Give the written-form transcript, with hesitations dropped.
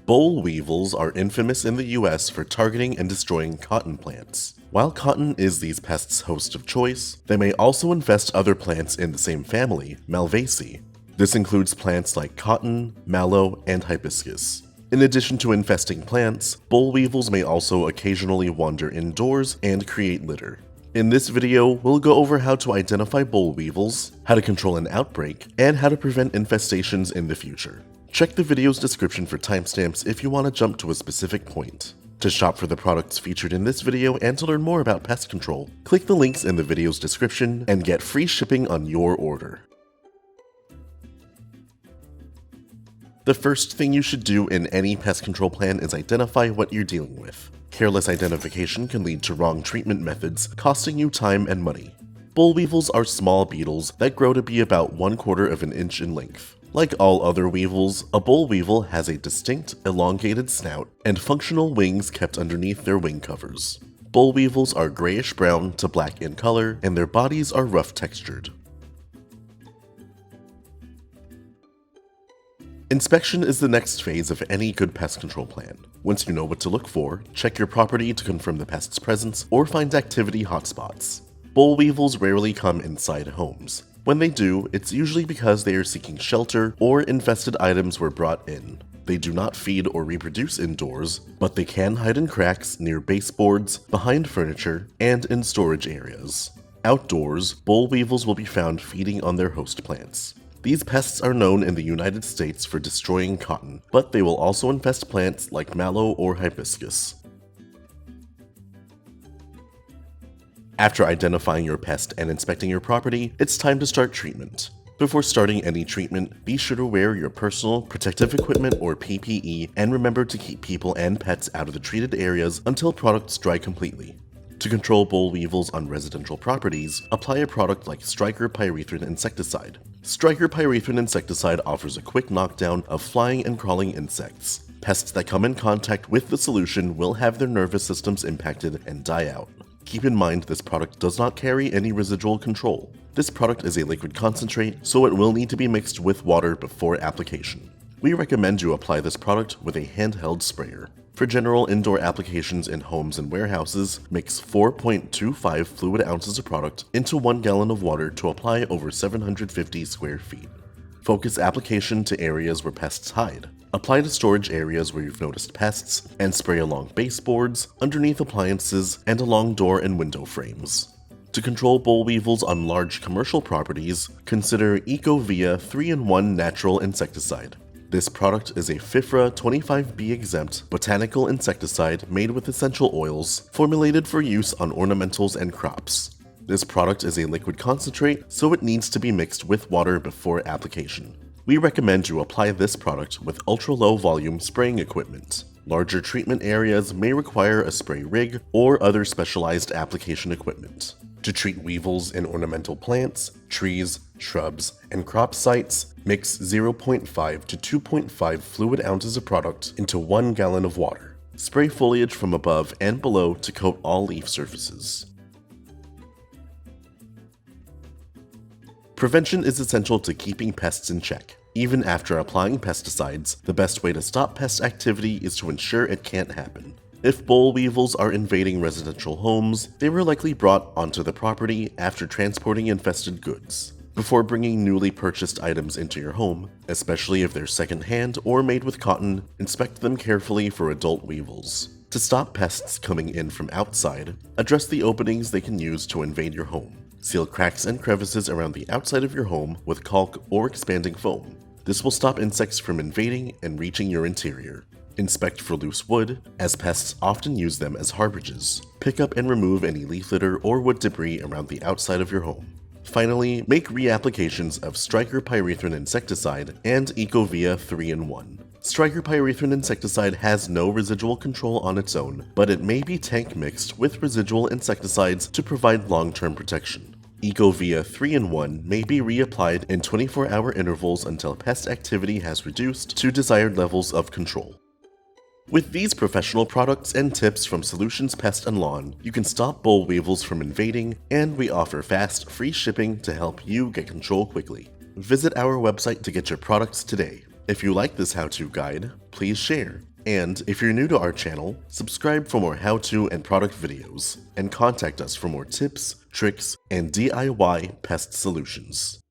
Boll weevils are infamous in the US for targeting and destroying cotton plants. While cotton is these pests' host of choice, they may also infest other plants in the same family, Malvaceae. This includes plants like cotton, mallow, and hibiscus. In addition to infesting plants, boll weevils may also occasionally wander indoors and create litter. In this video, we'll go over how to identify boll weevils, how to control an outbreak, and how to prevent infestations in the future. Check the video's description for timestamps if you want to jump to a specific point. To shop for the products featured in this video and to learn more about pest control, click the links in the video's description and get free shipping on your order. The first thing you should do in any pest control plan is identify what you're dealing with. Careless identification can lead to wrong treatment methods, costing you time and money. Boll weevils are small beetles that grow to be about 1/4 of an inch in length. Like all other weevils, a boll weevil has a distinct, elongated snout and functional wings kept underneath their wing covers. Boll weevils are grayish-brown to black in color, and their bodies are rough textured. Inspection is the next phase of any good pest control plan. Once you know what to look for, check your property to confirm the pest's presence or find activity hotspots. Boll weevils rarely come inside homes. When they do, it's usually because they are seeking shelter or infested items were brought in. They do not feed or reproduce indoors, but they can hide in cracks near baseboards, behind furniture, and in storage areas. Outdoors, boll weevils will be found feeding on their host plants. These pests are known in the United States for destroying cotton, but they will also infest plants like mallow or hibiscus. After identifying your pest and inspecting your property, it's time to start treatment. Before starting any treatment, be sure to wear your personal protective equipment or PPE and remember to keep people and pets out of the treated areas until products dry completely. To control boll weevils on residential properties, apply a product like Stryker Pyrethrin Insecticide. Stryker Pyrethrin Insecticide offers a quick knockdown of flying and crawling insects. Pests that come in contact with the solution will have their nervous systems impacted and die out. Keep in mind this product does not carry any residual control. This product is a liquid concentrate, so it will need to be mixed with water before application. We recommend you apply this product with a handheld sprayer. For general indoor applications in homes and warehouses, mix 4.25 fluid ounces of product into 1 gallon of water to apply over 750 square feet. Focus application to areas where pests hide. Apply to storage areas where you've noticed pests, and spray along baseboards, underneath appliances, and along door and window frames. To control boll weevils on large commercial properties, consider EcoVia 3-in-1 Natural Insecticide. This product is a FIFRA 25B exempt botanical insecticide made with essential oils, formulated for use on ornamentals and crops. This product is a liquid concentrate, so it needs to be mixed with water before application. We recommend you apply this product with ultra-low volume spraying equipment. Larger treatment areas may require a spray rig or other specialized application equipment. To treat weevils in ornamental plants, trees, shrubs, and crop sites, mix 0.5 to 2.5 fluid ounces of product into 1 gallon of water. Spray foliage from above and below to coat all leaf surfaces. Prevention is essential to keeping pests in check. Even after applying pesticides, the best way to stop pest activity is to ensure it can't happen. If boll weevils are invading residential homes, they were likely brought onto the property after transporting infested goods. Before bringing newly purchased items into your home, especially if they're second-hand or made with cotton, inspect them carefully for adult weevils. To stop pests coming in from outside, address the openings they can use to invade your home. Seal cracks and crevices around the outside of your home with caulk or expanding foam. This will stop insects from invading and reaching your interior. Inspect for loose wood, as pests often use them as harborages. Pick up and remove any leaf litter or wood debris around the outside of your home. Finally, make reapplications of Stryker Pyrethrin Insecticide and EcoVia 3-in-1. Stryker Pyrethrin Insecticide has no residual control on its own, but it may be tank mixed with residual insecticides to provide long-term protection. EcoVia 3-in-1 may be reapplied in 24-hour intervals until pest activity has reduced to desired levels of control. With these professional products and tips from Solutions Pest and Lawn, you can stop boll weevils from invading, and we offer fast, free shipping to help you get control quickly. Visit our website to get your products today. If you like this how-to guide, please share. And if you're new to our channel, subscribe for more how-to and product videos, and contact us for more tips, tricks, and DIY pest solutions.